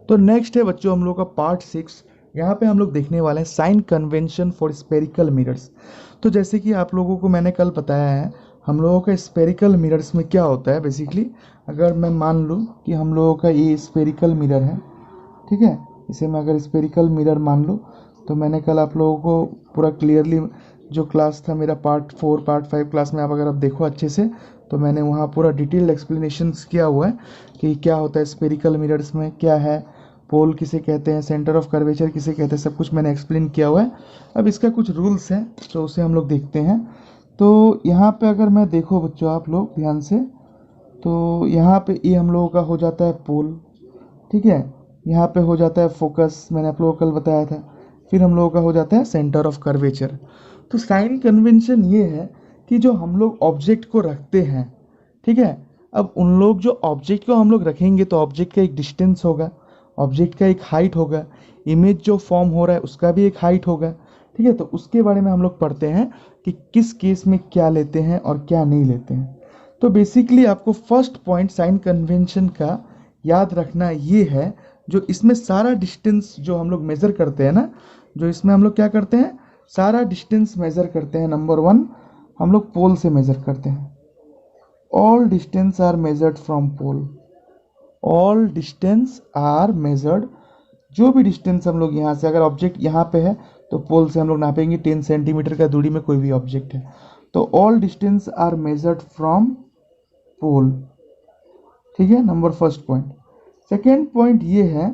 तो नेक्स्ट है बच्चों हम लोग का पार्ट 6। यहाँ पे हम लोग देखने वाले हैं sign convention for spherical mirrors. तो जैसे कि आप लोगों को मैंने कल बताया है, हम लोगों का स्पेरिकल मिरर्स में क्या होता है बेसिकली। अगर मैं मान लूँ कि हम लोगों का ये स्पेरिकल मिरर है, ठीक है, इसे मैं अगर स्पेरिकल मिरर मान लूँ, तो मैंने कल आप लोगों को पूरा क्लियरली जो क्लास था मेरा पार्ट 4 पार्ट 5 क्लास में, आप अगर आप देखो अच्छे से, तो मैंने वहाँ पूरा डिटेल्ड एक्सप्लेनेशंस किया हुआ है कि क्या होता है स्पेरिकल मिरर्स में, क्या है, पोल किसे कहते हैं, सेंटर ऑफ कर्वेचर किसे कहते हैं, सब कुछ मैंने एक्सप्लेन किया हुआ है। अब इसका कुछ रूल्स हैं तो उसे हम लोग देखते हैं। तो यहाँ पे अगर मैं देखो बच्चों आप लोग ध्यान से, तो यहाँ पे ये हम लोगों का हो जाता है पोल, ठीक है, यहाँ पे हो जाता है फोकस, मैंने आप लोगों को कल बताया था। फिर हम लोगों का हो जाता है सेंटर ऑफ कर्वेचर। तो साइन कन्वेंशन ये है कि जो हम लोग ऑब्जेक्ट को रखते हैं, ठीक है, अब उन लोग जो ऑब्जेक्ट को हम लोग रखेंगे तो ऑब्जेक्ट का एक डिस्टेंस होगा, ऑब्जेक्ट का एक हाइट होगा, इमेज जो फॉर्म हो रहा है उसका भी एक हाइट होगा, ठीक है। तो उसके बारे में हम लोग पढ़ते हैं कि किस केस में क्या लेते हैं और क्या नहीं लेते हैं। तो बेसिकली आपको फर्स्ट पॉइंट साइन कन्वेंशन का याद रखना ये है, जो इसमें सारा डिस्टेंस जो हम लोग मेज़र करते हैं ना, जो इसमें हम लोग क्या करते हैं, सारा डिस्टेंस मेज़र करते हैं। नंबर 1 हम लोग पोल से मेज़र करते हैं। All distance are measured from pole, all distance are measured, जो भी डिस्टेंस हम लोग यहाँ से, अगर ऑब्जेक्ट यहाँ पे है तो पोल से हम लोग नापेंगे 10 सेंटीमीटर का दूरी में कोई भी ऑब्जेक्ट है, तो all distance are measured from pole, ठीक है, number first point. Second point ये है,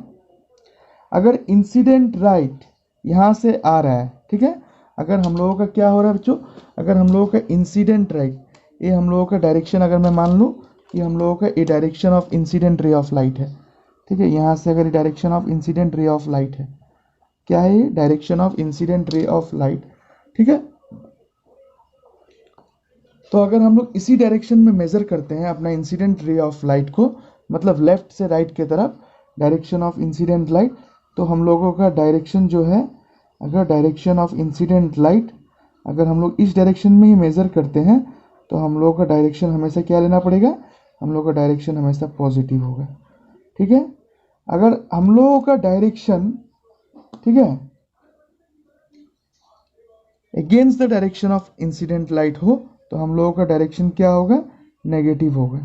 अगर इंसिडेंट लाइट यहाँ से आ रहा है, ठीक है, अगर हम लोगों का क्या हो रहा है बच्चों, अगर हम लोगों का इंसिडेंट लाइट, ये हम लोगों का डायरेक्शन, अगर मैं मान लूँ कि हम लोगों का ये direction of incident ray of light है, ठीक है, यहाँ से अगर ये direction of incident ray of light है, क्या है ये, direction of incident ray of light, ठीक है। तो अगर हम लोग इसी डायरेक्शन में मेजर करते हैं अपना इंसिडेंट रे ऑफ लाइट को, मतलब लेफ्ट से राइट की तरफ डायरेक्शन ऑफ इंसिडेंट लाइट, तो हम लोगों का डायरेक्शन जो है, अगर डायरेक्शन ऑफ इंसिडेंट लाइट अगर हम लोग इस डायरेक्शन में ही मेज़र करते हैं, तो हम लोगों का डायरेक्शन हमेशा क्या लेना पड़ेगा, हम लोग का डायरेक्शन हमेशा पॉजिटिव होगा, ठीक है। अगर हम लोगों का डायरेक्शन, ठीक है, against the direction of incident light हो, तो हम लोगों का डायरेक्शन क्या होगा, नेगेटिव होगा।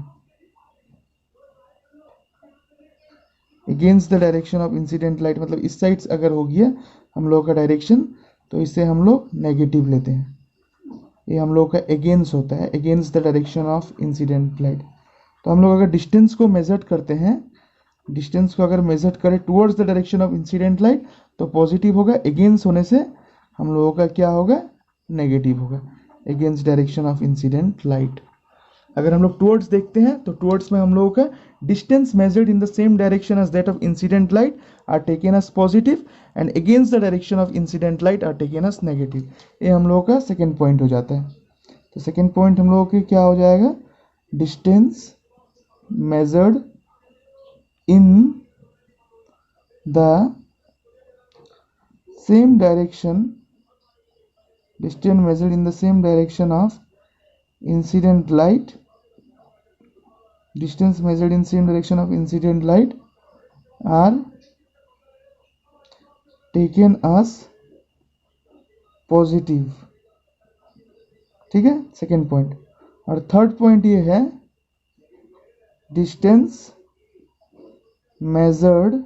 Against the direction of incident light मतलब इस साइड से अगर हो गया हम लोगों का डायरेक्शन, तो इसे हम लोग नेगेटिव लेते हैं, ये हम लोग का अगेंस्ट होता है, against the direction of incident light. तो हम लोग अगर डिस्टेंस को मेजर करते हैं, डिस्टेंस को अगर मेजर करें towards the direction of incident light, तो पॉजिटिव होगा, अगेंस्ट होने से हम लोगों का क्या होगा, नेगेटिव होगा, against direction of incident light. अगर हम लोग टुवर्ड्स देखते हैं तो टुवर्ड्स में हम लोगों का distance measured in the same direction as that of incident light are taken as positive and against the direction of incident light are taken as negative. ये हम लोगों का सेकेंड पॉइंट हो जाता है। तो सेकेंड पॉइंट हम लोगों के क्या हो जाएगा, distance measured in the same direction, distance measured in the same direction of incident light, distance measured in same direction of incident light are taken as positive, ठीक है, सेकेंड पॉइंट। और third point ये है, distance measured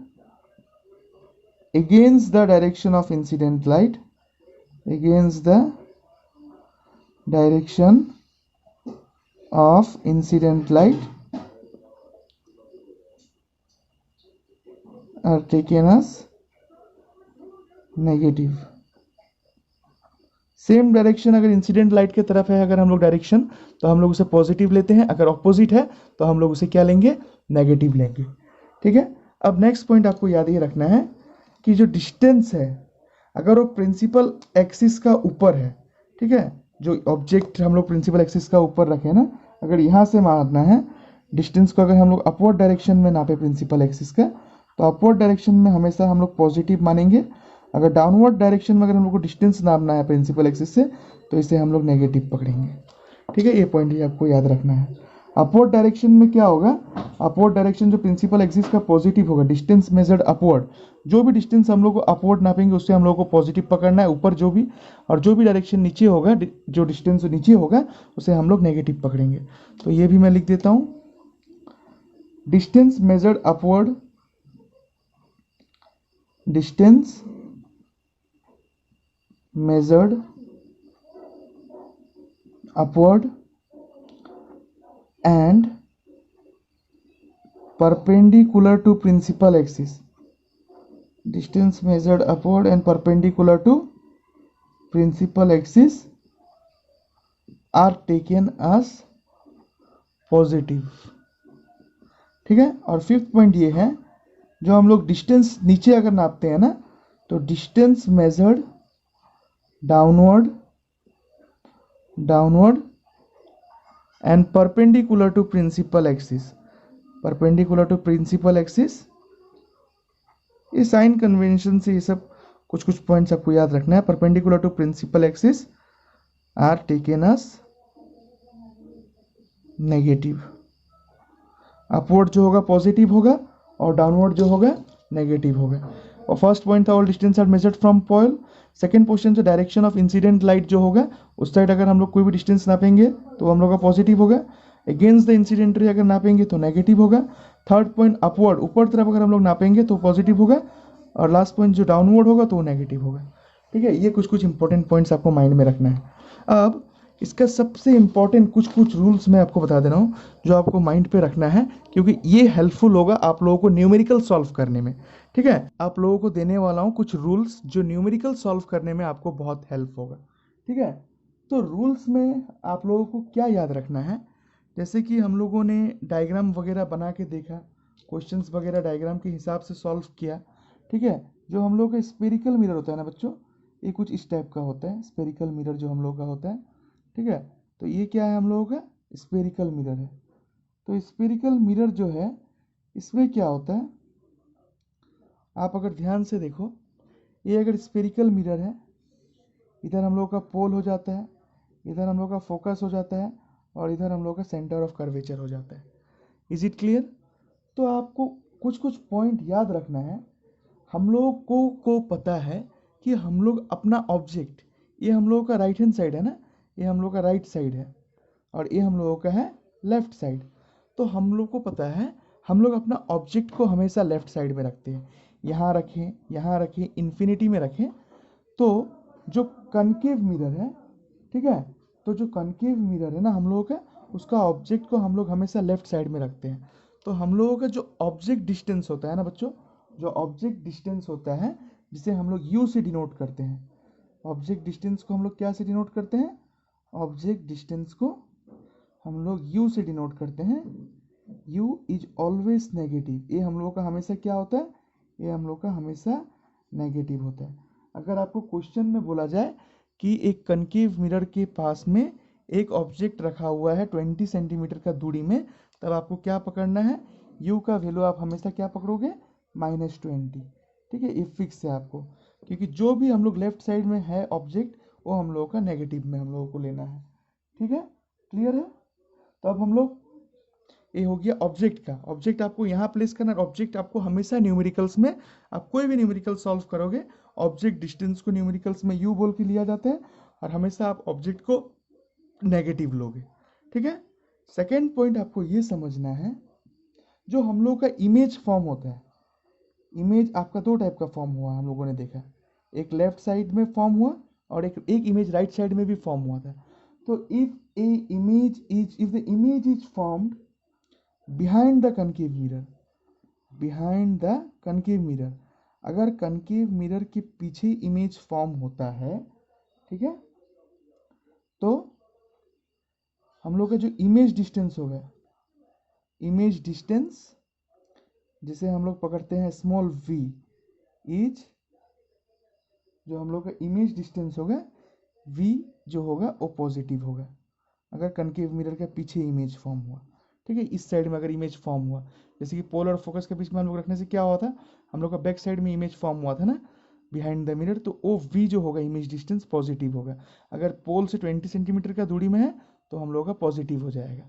against the direction of incident light, against the direction of incident light are taken as negative। Same direction अगर incident light की तरफ है अगर हम लोग डायरेक्शन, तो हम लोग उसे पॉजिटिव लेते हैं, अगर ऑपोजिट है तो हम लोग उसे क्या लेंगे, नेगेटिव लेंगे, ठीक है। अब नेक्स्ट पॉइंट आपको याद ये रखना है कि जो डिस्टेंस है अगर वो प्रिंसिपल एक्सिस का ऊपर है, ठीक है, जो ऑब्जेक्ट हम लोग प्रिंसिपल एक्सिस का ऊपर रखें ना, अगर यहाँ से मारना है डिस्टेंस को, अगर हम लोग अपवर्ड डायरेक्शन में नापे प्रिंसिपल एक्सिस का, तो अपवर्ड डायरेक्शन में हमेशा हम लोग पॉजिटिव मानेंगे। अगर डाउनवर्ड डायरेक्शन में अगर हम लोग को डिस्टेंस नापना है प्रिंसिपल एक्सिस से, तो इसे हम लोग नेगेटिव पकड़ेंगे, ठीक है। ये पॉइंट ही आपको याद रखना है। अपवर्ड डायरेक्शन में क्या होगा, अपवर्ड डायरेक्शन जो प्रिंसिपल एक्सिस का पॉजिटिव होगा, डिस्टेंस मेजर्ड अपवर्ड, जो भी डिस्टेंस हम लोग को अपवर्ड नापेंगे उससे हम लोग को पॉजिटिव पकड़ना है ऊपर जो भी, और जो भी डायरेक्शन नीचे होगा, जो डिस्टेंस नीचे होगा उसे हम लोग नेगेटिव पकड़ेंगे। तो ये भी मैं लिख देता हूँ, distance measured upward, distance measured upward and perpendicular to principal axis, distance measured upward and perpendicular to principal axis are taken as positive। ठीक है, और फिफ्थ पॉइंट ये है, जो हम लोग डिस्टेंस नीचे अगर नापते हैं ना, तो distance measured downward and perpendicular to principal axis, perpendicular to principal axis, ये साइन कन्वेंशन से ये सब कुछ कुछ पॉइंट्स आपको याद रखना है। Perpendicular to principal axis are taken as negative, upward जो होगा पॉजिटिव होगा और डाउनवर्ड जो होगा नेगेटिव होगा। और फर्स्ट पॉइंट था all distance are measured from point. Second question से डायरेक्शन ऑफ इंसिडेंट लाइट जो होगा उस साइड अगर हम लोग कोई भी डिस्टेंस नापेंगे तो हम लोग का पॉजिटिव होगा, अगेंस्ट द इंसिडेंट रे अगर नापेंगे तो नेगेटिव होगा। थर्ड पॉइंट अपवर्ड, ऊपर तरफ अगर हम लोग नापेंगे तो पॉजिटिव होगा, और लास्ट पॉइंट जो डाउनवर्ड होगा तो नेगेटिव होगा। ठीक है, ये कुछ कुछ इंपॉर्टेंट पॉइंट्स आपको माइंड में रखना है। अब इसका सबसे इंपॉर्टेंट कुछ कुछ रूल्स मैं आपको बता दे रहा हूँ जो आपको माइंड पे रखना है, क्योंकि ये हेल्पफुल होगा आप लोगों को न्यूमेरिकल सॉल्व करने में। ठीक है, आप लोगों को देने वाला हूँ कुछ रूल्स जो न्यूमेरिकल सॉल्व करने में आपको बहुत हेल्प होगा। ठीक है, तो रूल्स में आप लोगों को क्या याद रखना है, जैसे कि हम लोगों ने डायग्राम वगैरह बना के देखा, क्वेश्चंस वगैरह डायग्राम के हिसाब से सॉल्व किया। ठीक है, जो हम लोग का स्पेरिकल मिरर होता है ना बच्चों, ये कुछ इस टाइप का होता है, स्पेरिकल मिरर जो हम लोग का होता है। ठीक है, तो ये क्या है, हम लोगों का स्पेरिकल मिरर है। तो स्पेरिकल मिरर जो है इसमें क्या होता है, आप अगर ध्यान से देखो, ये अगर स्पेरिकल मिरर है, इधर हम लोग का पोल हो जाता है, इधर हम लोग का फोकस हो जाता है, और इधर हम लोग का सेंटर ऑफ कर्वेचर हो जाता है। Is it clear? तो आपको कुछ कुछ पॉइंट याद रखना है। हम लोग को पता है कि हम लोग अपना ऑब्जेक्ट, ये हम लोगों का राइट हैंड साइड है ना, ये हम लोग का राइट साइड है, और ये हम लोगों का है लेफ्ट साइड। तो हम लोग को पता है हम लोग अपना ऑब्जेक्ट को हमेशा लेफ्ट साइड में रखते हैं, यहाँ रखें, यहाँ रखें, इन्फिनिटी में रखें। तो जो कनकेव मिरर है, ठीक है, तो जो कनकेव मिरर है ना हम लोगों का, उसका ऑब्जेक्ट को हम लोग हमेशा लेफ्ट साइड में रखते हैं। तो हम लोगों का जो ऑब्जेक्ट डिस्टेंस होता है ना बच्चों, जो ऑब्जेक्ट डिस्टेंस होता है जिसे हम लोग यू से डिनोट करते हैं, ऑब्जेक्ट डिस्टेंस को हम लोग क्या से डिनोट करते हैं, ऑब्जेक्ट डिस्टेंस को हम लोग यू से डिनोट करते हैं। u इज ऑलवेज नेगेटिव, ये हम लोगों का हमेशा क्या होता है, ये हम लोग का हमेशा नेगेटिव होता है। अगर आपको क्वेश्चन में बोला जाए कि एक कनकेव मिरर के पास में एक ऑब्जेक्ट रखा हुआ है 20 सेंटीमीटर का दूरी में, तब आपको क्या पकड़ना है, u का वैल्यू आप हमेशा क्या पकड़ोगे, -20। ठीक है, ये फिक्स है आपको, क्योंकि जो भी हम लोग लेफ्ट साइड में है ऑब्जेक्ट वो हम लोगों का नेगेटिव में हम लोगों को लेना है। ठीक है, क्लियर है? तो अब हम लोग, ये हो गया ऑब्जेक्ट का, ऑब्जेक्ट आपको यहाँ प्लेस करना है। ऑब्जेक्ट आपको हमेशा न्यूमेरिकल्स में, आप कोई भी न्यूमेरिकल सॉल्व करोगे, ऑब्जेक्ट डिस्टेंस को न्यूमेरिकल्स में यू बोल के लिया जाता है, और हमेशा आप ऑब्जेक्ट को नेगेटिव लोगे। ठीक है, सेकेंड पॉइंट आपको ये समझना है, जो हम लोग का इमेज फॉर्म होता है, इमेज आपका दो टाइप का फॉर्म हुआ हम लोगों ने देखा, एक लेफ्ट साइड में फॉर्म हुआ और एक इमेज राइट साइड में भी फॉर्म हुआ था। तो if the image is formed behind the concave mirror, behind the concave mirror, अगर कनकेव मिरर के पीछे इमेज फॉर्म होता है, ठीक है, तो हम लोग का जो इमेज डिस्टेंस होगा, इमेज डिस्टेंस जिसे हम लोग पकड़ते हैं स्मॉल v, इज, जो हम लोग का इमेज डिस्टेंस होगा v जो होगा वो पॉजिटिव होगा अगर कनकेव मिरर के पीछे इमेज फॉर्म हुआ। ठीक है, इस साइड में अगर इमेज फॉर्म हुआ, जैसे कि पोल और फोकस के बीच में हम लोग रखने से क्या हुआ था, हम लोग का बैक साइड में इमेज फॉर्म हुआ था ना बिहाइंड द मिरर, तो वो v जो होगा इमेज डिस्टेंस पॉजिटिव होगा। अगर पोल से 20 सेंटीमीटर का दूरी में है तो हम लोग का पॉजिटिव हो जाएगा।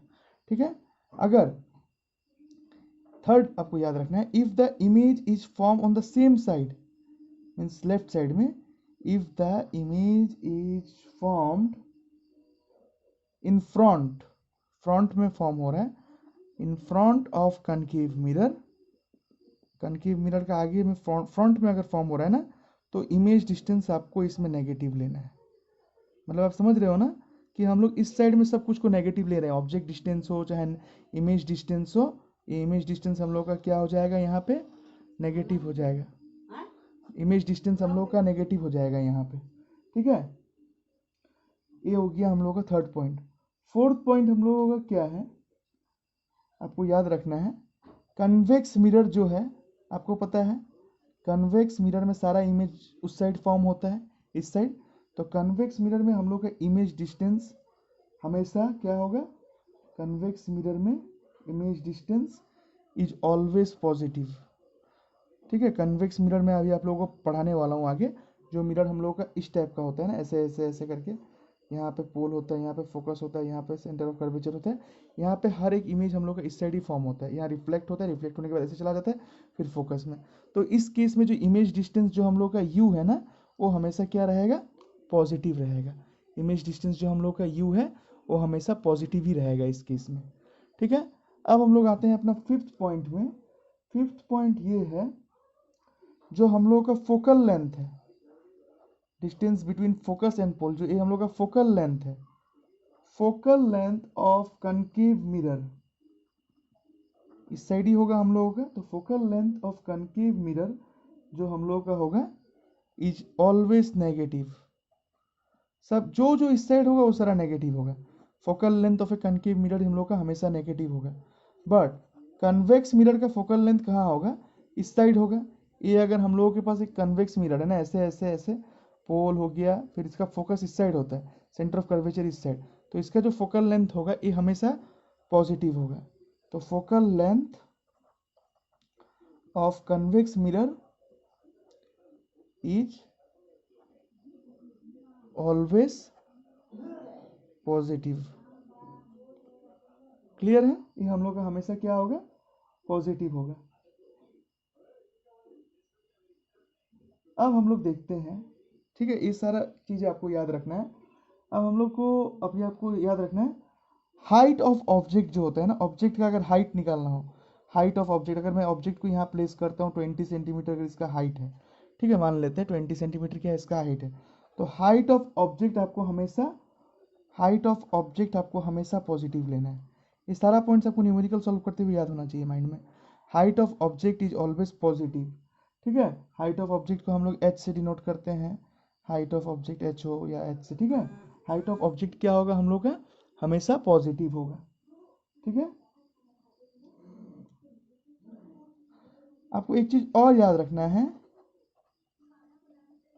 ठीक है, अगर थर्ड आपको याद रखना है, if the image is form on the same side, means left side में, if the image is formed in front, front में फॉर्म हो रहा है, in front of concave mirror, concave mirror का आगे में फ्रंट में अगर फॉर्म हो रहा है ना, तो इमेज डिस्टेंस आपको इसमें नेगेटिव लेना है। मतलब आप समझ रहे हो ना कि हम लोग इस साइड में सब कुछ को नेगेटिव ले रहे हैं, ऑब्जेक्ट डिस्टेंस हो चाहे इमेज डिस्टेंस हो, ये इमेज डिस्टेंस हम लोग का क्या हो जाएगा, यहाँ पे नेगेटिव हो जाएगा, इमेज डिस्टेंस हम लोग का नेगेटिव हो जाएगा यहाँ पे, ठीक है। ये हो गया हम लोग का थर्ड पॉइंट। फोर्थ पॉइंट हम लोगों का क्या है, आपको याद रखना है, कन्वेक्स मिरर जो है, आपको पता है कन्वेक्स मिरर में सारा इमेज उस साइड फॉर्म होता है, इस साइड, तो कन्वेक्स मिरर में हम लोग का इमेज डिस्टेंस हमेशा क्या होगा, कन्वेक्स मिरर में image distance is always positive, ठीक है। कन्वेक्स मिरर में अभी आप लोगों को पढ़ाने वाला हूँ आगे, जो मिरर हम लोगों का इस टाइप का होता है ना, ऐसे ऐसे ऐसे करके, यहाँ पे पोल होता है, यहाँ पे फोकस होता है, यहाँ पे सेंटर ऑफ कर्वेचर होता है, यहाँ पे हर एक इमेज हम लोग का इस साइड ही फॉर्म होता है, यहाँ रिफ्लेक्ट होता है, रिफ्लेक्ट होने के बाद ऐसे चला जाता है, फिर फोकस में। तो इस केस में जो इमेज डिस्टेंस जो हम लोग का यू है ना, वो हमेशा क्या रहेगा, पॉजिटिव रहेगा। इमेज डिस्टेंस जो हम लोग का यू है वो हमेशा पॉजिटिव ही रहेगा इस केस में, ठीक है। अब हम लोग आते हैं अपना फिफ्थ पॉइंट में। फिफ्थ पॉइंट ये है, जो हम लोग का फोकल लेंथ है, distance between focus and pole, जो ये हम लोग का फोकल लेंथ है, focal length of concave mirror इस साइड ही होगा हम लोगों का, तो focal length of concave mirror जो हम लोग का होगा इज ऑलवेज नेगेटिव। सब जो जो इस साइड होगा वो सारा नेगेटिव होगा। Focal length of A concave mirror हम लोग का हमेशा नेगेटिव होगा। बट कन्वेक्स मिरर का फोकल लेंथ कहाँ होगा, इस साइड होगा। ये अगर हम लोगों के पास एक कन्वेक्स मिरर है ना, ऐसे ऐसे ऐसे पोल हो गया, फिर इसका फोकस इस साइड होता है, सेंटर ऑफ कर्वेचर इस साइड, तो इसका जो फोकल लेंथ होगा ये हमेशा पॉजिटिव होगा। तो focal length of convex mirror is always positive. Clear है, ये हम लोग का हमेशा क्या होगा, पॉजिटिव होगा। अब हम लोग देखते हैं, ठीक है, ये सारा चीज़ें आपको याद रखना है। अब हम लोग को अभी आपको याद रखना है हाइट ऑफ ऑब्जेक्ट जो होता है ना, ऑब्जेक्ट का अगर हाइट निकालना हो, हाइट ऑफ ऑब्जेक्ट, अगर मैं ऑब्जेक्ट को यहाँ प्लेस करता हूँ 20 सेंटीमीटर अगर इसका हाइट है, ठीक है, मान लेते हैं 20 सेंटीमीटर क्या इसका हाइट है, तो हाइट ऑफ ऑब्जेक्ट आपको हमेशा, हाइट ऑफ ऑब्जेक्ट आपको हमेशा पॉजिटिव लेना है। ये सारा पॉइंट्स आपको न्यूमेरिकल सॉल्व करते हुए याद होना चाहिए माइंड में। Height of object is always positive, ठीक है। हाइट ऑफ ऑब्जेक्ट को हम लोग एच से डिनोट करते हैं, हाइट ऑफ ऑब्जेक्ट एच हो या एच से, ठीक है। हाइट ऑफ ऑब्जेक्ट क्या होगा हम लोग का, हमेशा पॉजिटिव होगा, ठीक है। आपको एक चीज और याद रखना है,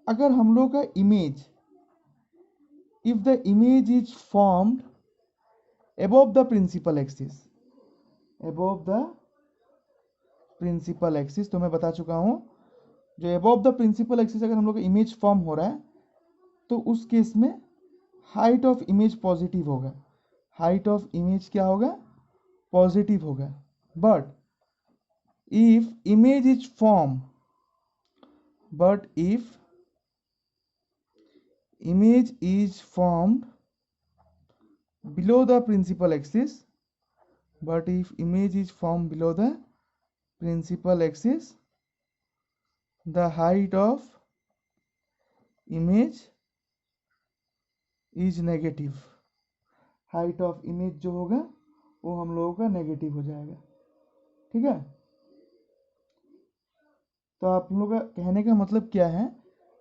अगर हम लोग का image, if the image is formed above the principal axis, above the principal axis, तो मैं बता चुका हूं, जो above the principal axis अगर हम लोग का इमेज फॉर्म हो रहा है, तो उस केस में हाइट ऑफ इमेज पॉजिटिव होगा, हाइट ऑफ इमेज क्या होगा, पॉजिटिव होगा। But if image is form, but if image is formed below the principal axis, but if image is formed below the principal axis, the height of image is negative, height of image जो होगा वो हम लोगों का negative हो जाएगा, ठीक है। तो आप लोगों का कहने का मतलब क्या है,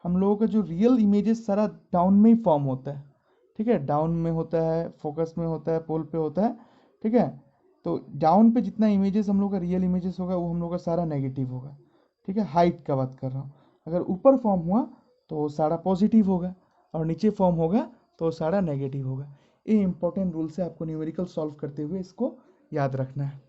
हम लोगों का जो रियल इमेजेस सारा डाउन में ही फॉर्म होता है, ठीक है, डाउन में होता है, फोकस में होता है, पोल पे होता है, ठीक है। तो डाउन पे जितना इमेजेस हम लोग का रियल इमेजेस होगा वो हम लोग का सारा नेगेटिव होगा, ठीक है, हाइट का बात कर रहा हूँ। अगर ऊपर फॉर्म हुआ तो वो सारा पॉजिटिव होगा, और नीचे फॉर्म होगा तो सारा नेगेटिव होगा। ये इंपॉर्टेंट रूल्स है, आपको न्यूमेरिकल सॉल्व करते हुए इसको याद रखना है।